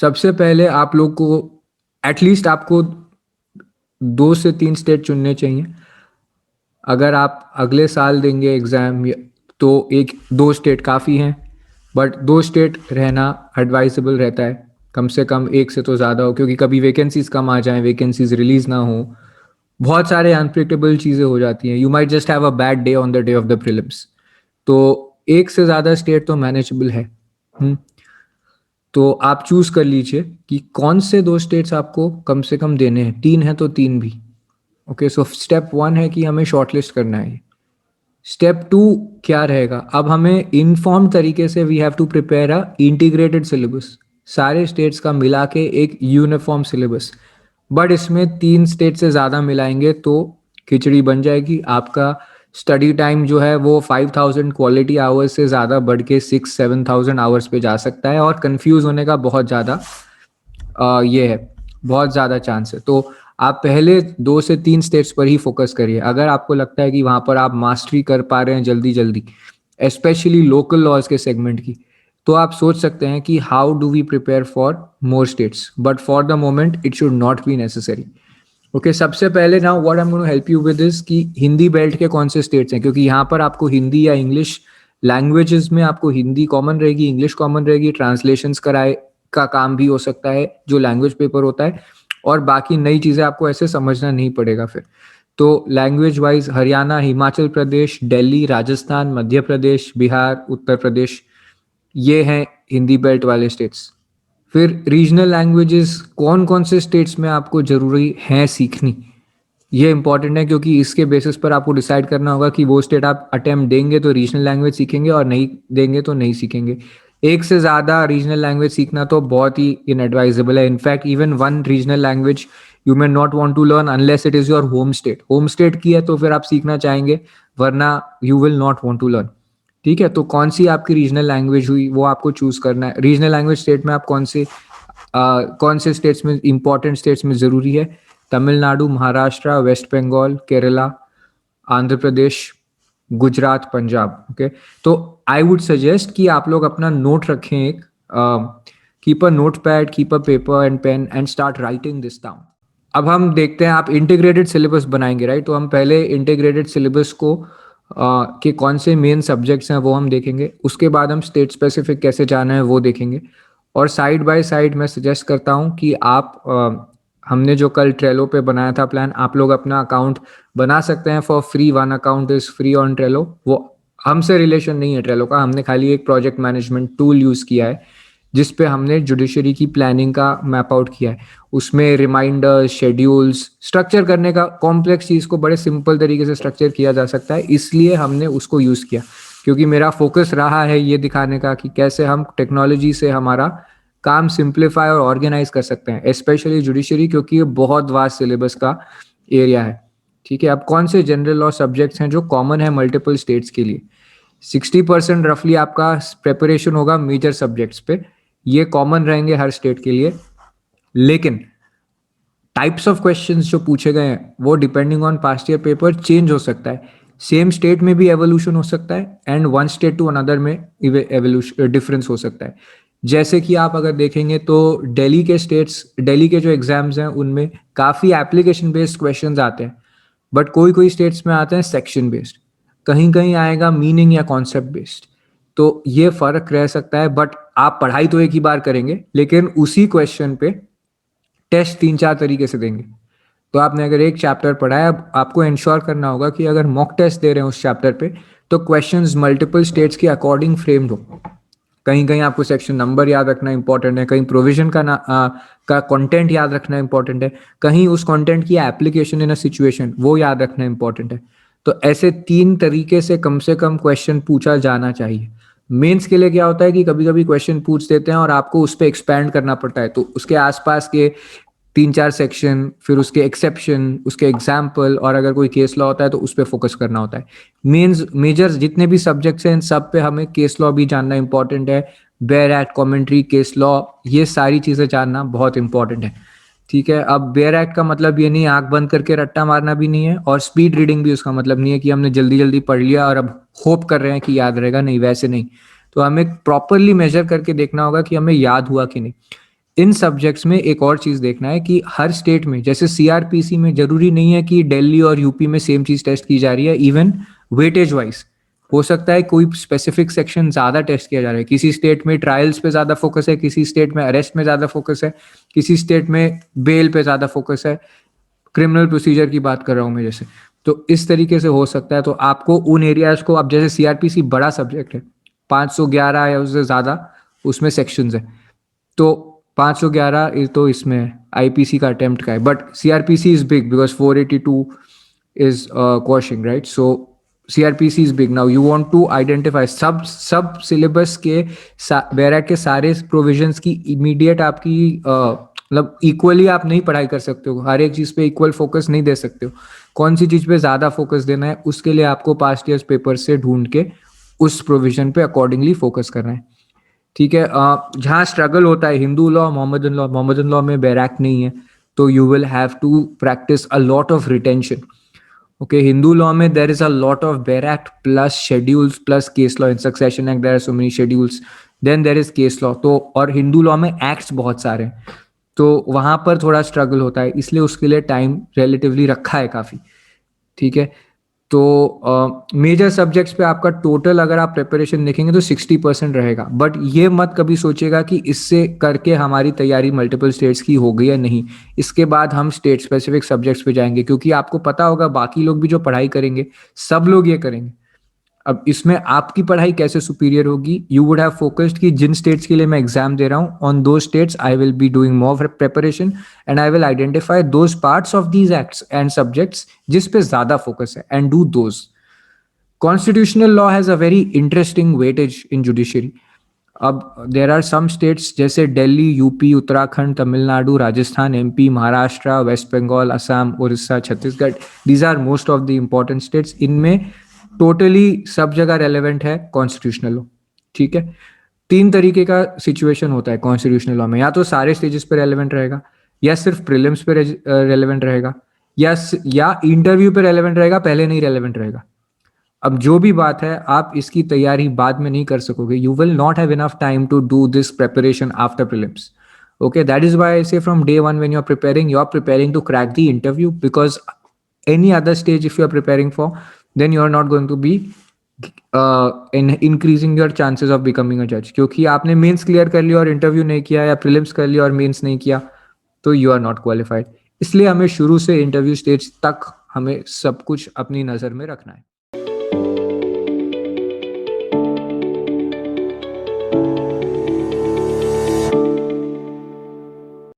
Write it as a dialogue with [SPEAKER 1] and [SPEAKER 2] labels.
[SPEAKER 1] सबसे पहले आप लोग को एटलीस्ट आपको 2 से 3 स्टेट चुनने चाहिए। अगर आप अगले साल देंगे एग्ज़ाम तो 1-2 स्टेट काफ़ी हैं, बट 2 स्टेट रहना एडवाइजेबल रहता है। कम से कम एक से तो ज़्यादा हो, क्योंकि कभी वैकेंसीज़ कम आ जाएं, वैकेंसीज़ रिलीज़ ना हो, बहुत सारे अनप्रिडिक्टेबल चीज़ें हो जाती हैं। You might just have a bad day on the day of the prelims. तो एक से ज़्यादा स्टेट तो मैनेजेबल है। तो आप चूज़ कर लीजिए कि कौन से 2 स्टेट्स आपको कम से कम देने हैं। 3 है तो 3 भी। ओके, सो स्टेप 1 है कि हमें शॉर्टलिस्ट करना है। स्टेप 2 क्या रहेगा? अब हमें इन्फॉर्म तरीके से we have to prepare a integrated syllabus, सारे स्टेट्स का मिला के एक यूनिफॉर्म सिलेबस। बट इसमें 3 स्टेट से ज़्यादा मिलाएंगे तो खिचड़ी बन जाएगी। आपका स्टडी टाइम जो है वो 5000 क्वालिटी आवर्स से ज़्यादा बढ़ के 6-7,000 आवर्स पे जा सकता है, और कंफ्यूज होने का बहुत ज़्यादा ये है, बहुत ज़्यादा चांस है। तो आप पहले 2 से 3 स्टेट्स पर ही फोकस करिए। अगर आपको लगता है कि वहाँ पर आप मास्टरी कर पा रहे हैं जल्दी जल्दी, स्पेशली लोकल लॉज के सेगमेंट की, तो आप सोच सकते हैं कि how do we prepare for more states, but for the moment it should not be necessary. Okay, सबसे पहले now what I am going to help you with is कि हिंदी बेल्ट के कौन से स्टेट्स हैं, क्योंकि यहाँ पर आपको हिंदी या इंग्लिश लैंग्वेजेस में आपको हिंदी कॉमन रहेगी, इंग्लिश कॉमन रहेगी, ट्रांसलेशंस कराए का काम भी हो सकता है जो लैंग्वेज पेपर होता है, और बाकी नई चीज़ें आपको ऐसे समझना नहीं पड़ेगा फिर। तो लैंग्वेज वाइज हरियाणा, हिमाचल प्रदेश, दिल्ली, राजस्थान, मध्य प्रदेश, बिहार, उत्तर प्रदेश, ये हैं हिंदी बेल्ट वाले स्टेट्स। फिर रीजनल लैंग्वेजेस कौन कौन से स्टेट्स में आपको ज़रूरी हैं सीखनी, ये इंपॉर्टेंट है, क्योंकि इसके बेसिस पर आपको डिसाइड करना होगा कि वो स्टेट आप अटेम्प्ट देंगे तो रीजनल लैंग्वेज सीखेंगे, और नहीं देंगे तो नहीं सीखेंगे। एक से ज़्यादा रीजनल लैंग्वेज सीखना तो बहुत ही इनएडवाइजेबल है। In fact even one regional language you may not want to learn unless it is your home state. Home state की है तो फिर आप सीखना चाहेंगे, वरना you will not want to learn. ठीक है, तो कौन सी आपकी रीजनल लैंग्वेज हुई वो आपको चूज करना है। रीजनल लैंग्वेज स्टेट में आप कौन से स्टेट्स में, इंपॉर्टेंट स्टेट्स में ज़रूरी है? तमिलनाडु, महाराष्ट्र, वेस्ट बंगाल, केरला, आंध्र प्रदेश, गुजरात, पंजाब। ओके, तो आई वुड सजेस्ट कि आप लोग अपना नोट रखें, एक keep a note pad, keep a paper and pen and start writing this down. अब हम देखते हैं, आप इंटीग्रेटेड सिलेबस बनाएंगे राइट? तो हम पहले इंटीग्रेटेड सिलेबस को के कौन से मेन सब्जेक्ट्स हैं वो हम देखेंगे, उसके बाद हम स्टेट स्पेसिफिक कैसे जाना है वो देखेंगे, और साइड बाय साइड मैं सजेस्ट करता हूँ कि आप हमने जो कल ट्रेलो पे बनाया था प्लान, आप लोग अपना अकाउंट बना सकते हैं for free. 1 account is free on Trello. वो हमसे रिलेशन नहीं है ट्रेलो का, हमने खाली एक प्रोजेक्ट मैनेजमेंट टूल यूज़ किया है जिस पे हमने जुडिशरी की प्लानिंग का मैप आउट किया है। उसमें रिमाइंडर्स, शेड्यूल्स, स्ट्रक्चर करने का, कॉम्प्लेक्स चीज़ को बड़े सिंपल तरीके से स्ट्रक्चर किया जा सकता है, इसलिए हमने उसको यूज़ किया। क्योंकि मेरा फोकस रहा है ये दिखाने का कि कैसे हम टेक्नोलॉजी से हमारा काम सिंप्लीफाई और ऑर्गेनाइज कर सकते हैं, स्पेशली जुडिशरी, क्योंकि ये बहुत वास्ट सिलेबस का एरिया है। ठीक है, अब कौन से जनरल लॉ सब्जेक्ट्स हैं जो कॉमन है मल्टीपल स्टेट्स के लिए? 60% रफली आपका प्रेपरेशन होगा मेजर सब्जेक्ट्स पे, ये कॉमन रहेंगे हर स्टेट के लिए। लेकिन टाइप्स ऑफ क्वेश्चंस जो पूछे गए हैं वो depending on past year paper change हो सकता है। सेम स्टेट में भी एवोल्यूशन हो सकता है, and one state to another में एवोल्यूशन डिफरेंस हो सकता है। जैसे कि आप अगर देखेंगे तो दिल्ली के जो एग्जाम्स हैं उनमें काफ़ी एप्लीकेशन बेस्ड क्वेश्चंस आते हैं, बट कोई कोई स्टेट्स में आते हैं सेक्शन बेस्ड, कहीं कहीं आएगा मीनिंग या कॉन्सेप्ट बेस्ड। तो ये फर्क रह सकता है, बट आप पढ़ाई तो एक ही बार करेंगे, लेकिन उसी क्वेश्चन पे टेस्ट 3-4 तरीके से देंगे। तो आपने अगर एक चैप्टर पढ़ा है, अब आपको इंश्योर करना होगा कि अगर मॉक टेस्ट दे रहे हैं उस चैप्टर पे तो क्वेश्चंस मल्टीपल स्टेट्स के अकॉर्डिंग फ्रेम्ड हो। कहीं कहीं आपको सेक्शन नंबर याद रखना इंपॉर्टेंट है, कहीं प्रोविजन का कंटेंट याद रखना इंपॉर्टेंट है, कहीं उस कंटेंट की एप्लीकेशन इन अ सिचुएशन वो याद रखना इंपॉर्टेंट है। तो ऐसे 3 तरीके से कम क्वेश्चन पूछा जाना चाहिए। मेंस के लिए क्या होता है कि कभी कभी क्वेश्चन पूछ देते हैं और आपको उस पर एक्सपैंड करना पड़ता है, तो उसके आसपास के 3-4 सेक्शन, फिर उसके एक्सेप्शन, उसके एग्जाम्पल, और अगर कोई केस लॉ होता है तो उस पर फोकस करना होता है। मेंस मेजर जितने भी सब्जेक्ट्स हैं इन सब पे हमें केस लॉ भी जानना इंपॉर्टेंट है, bare act, commentary, case law, ये सारी चीज़ें जानना बहुत इंपॉर्टेंट है। ठीक है, अब बेयर एक्ट का मतलब ये नहीं आंख बंद करके रट्टा मारना भी नहीं है, और स्पीड रीडिंग भी उसका मतलब नहीं है कि हमने जल्दी जल्दी पढ़ लिया और अब होप कर रहे हैं कि याद रहेगा, नहीं वैसे नहीं। तो हमें प्रॉपरली मेजर करके देखना होगा कि हमें याद हुआ कि नहीं। इन सब्जेक्ट्स में एक और चीज़ देखना है कि हर स्टेट में, जैसे सीआरपीसी में जरूरी नहीं है कि दिल्ली और यूपी में सेम चीज़ टेस्ट की जा रही है, इवन वेटेज वाइज हो सकता है कोई स्पेसिफिक सेक्शन ज़्यादा टेस्ट किया जा रहा है, किसी स्टेट में ट्रायल्स पे ज़्यादा फोकस है, किसी स्टेट में अरेस्ट में ज़्यादा फोकस है, किसी स्टेट में बेल पे ज़्यादा फोकस है, क्रिमिनल प्रोसीजर की बात कर रहा हूँ मैं जैसे। तो इस तरीके से हो सकता है, तो आपको उन एरियाज को, अब जैसे सीआरपीसी बड़ा सब्जेक्ट है, 511 या उससे ज़्यादा उसमें सेक्शंस है, तो 511 तो इसमें आईपीसी का अटेम्प्ट का है, but CrPC is big because 482 is quashing, right? So CRPC is big. Now you want to identify सब सिलेबस के बैरक के सारे प्रोविजंस की इमीडिएट आपकी मतलब इक्वली आप नहीं पढ़ाई कर सकते हो, हर एक चीज़ पे इक्वल फोकस नहीं दे सकते हो, कौन सी चीज़ पे ज़्यादा फोकस देना है उसके लिए आपको पास्ट ईयर्स पेपर से ढूंढ के उस प्रोविजन पे अकॉर्डिंगली फोकस करना है, ठीक है। जहाँ स्ट्रगल होता है हिंदू लॉ, मोहम्मदन लॉ में बैरक नहीं है, तो you will have to practise a lot of retention. Okay, Hindu law में there is a lot of bare act plus schedules plus case law, in succession act there are so many schedules, then there is case law, तो और Hindu law में acts बहुत सारे हैं, तो वहां पर थोड़ा स्ट्रगल होता है, इसलिए उसके लिए टाइम रिलेटिवली रखा है काफी, ठीक है। तो मेजर सब्जेक्ट्स पे आपका टोटल अगर आप प्रिपरेशन देखेंगे तो 60% रहेगा, बट ये मत कभी सोचिएगा कि इससे करके हमारी तैयारी मल्टीपल स्टेट्स की हो गई या नहीं, इसके बाद हम स्टेट स्पेसिफिक सब्जेक्ट्स पे जाएंगे, क्योंकि आपको पता होगा बाकी लोग भी जो पढ़ाई करेंगे सब लोग ये करेंगे। अब इसमें आपकी पढ़ाई कैसे सुपीरियर होगी, यू वुड हैव फोकस्ड कि जिन स्टेट्स के लिए मैं एग्जाम दे रहा हूँ ऑन दो states I will be doing more preparation and I will identify those parts of these acts and subjects जिस पे ज्यादा फोकस है and do those. Constitutional law has a very interesting weightage in judiciary. अब there are some states जैसे Delhi, UP, Uttarakhand, Tamil Nadu, Rajasthan, MP, Maharashtra, West Bengal, Assam, Orissa, Chhattisgarh, these are most of the important states, इनमें totally सब जगह relevant है कॉन्स्टिट्यूशनल लॉ, ठीक है। तीन तरीके का सिचुएशन होता है कॉन्स्टिट्यूशनल लॉ में, या तो सारे स्टेजेस पे रेलेवेंट रहेगा, या सिर्फ प्रीलिम्स पे रेलेवेंट रहेगा, या इंटरव्यू पे रेलेवेंट रहेगा, पहले नहीं रेलेवेंट रहेगा। अब जो भी बात है, आप इसकी तैयारी बाद में नहीं कर सकोगे, you will not have enough time to do this preparation after prelims. Okay, that is why I say from day one when you're preparing to crack the interview, because any other stage if you're preparing for, then you're not going to be in increasing your chances of becoming a judge, क्योंकि आपने mains clear कर लिया और interview नहीं किया, या prelims कर लिया और मेंस नहीं किया, तो यू आर नॉट क्वालिफाइड। इसलिए हमें शुरू से इंटरव्यू स्टेज तक हमें सब कुछ अपनी नज़र में रखना है।